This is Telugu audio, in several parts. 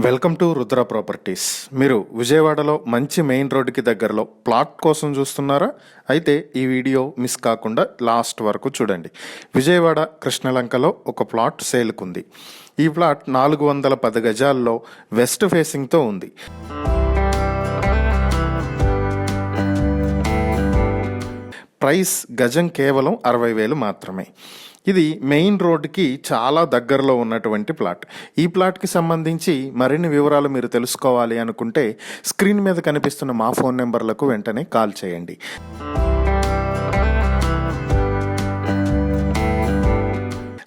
Welcome to Rudra properties. మీరు విజయవాడలో మంచి మెయిన్ రోడ్డుకి దగ్గరలో ప్లాట్ కోసం చూస్తున్నారా? అయితే ఈ వీడియో మిస్ కాకుండా లాస్ట్ వరకు చూడండి. విజయవాడ కృష్ణలంకలో ఒక ప్లాట్ సేల్కుంది. ఈ ప్లాట్ 410 గజాల్లో వెస్ట్ ఫేసింగ్తో ఉంది. ప్రైస్ గజం కేవలం 60,000 మాత్రమే. ఇది మెయిన్ రోడ్డుకి చాలా దగ్గరలో ఉన్నటువంటి ప్లాట్. ఈ ప్లాట్కి సంబంధించి మరిన్ని వివరాలు మీరు తెలుసుకోవాలి అనుకుంటే స్క్రీన్ మీద కనిపిస్తున్న మా ఫోన్ నెంబర్లకు వెంటనే కాల్ చేయండి.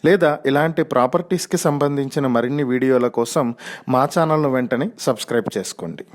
లేదా ఇలాంటి ప్రాపర్టీస్కి సంబంధించిన మరిన్ని వీడియోల కోసం మా ఛానల్ను వెంటనే సబ్స్క్రైబ్ చేసుకోండి.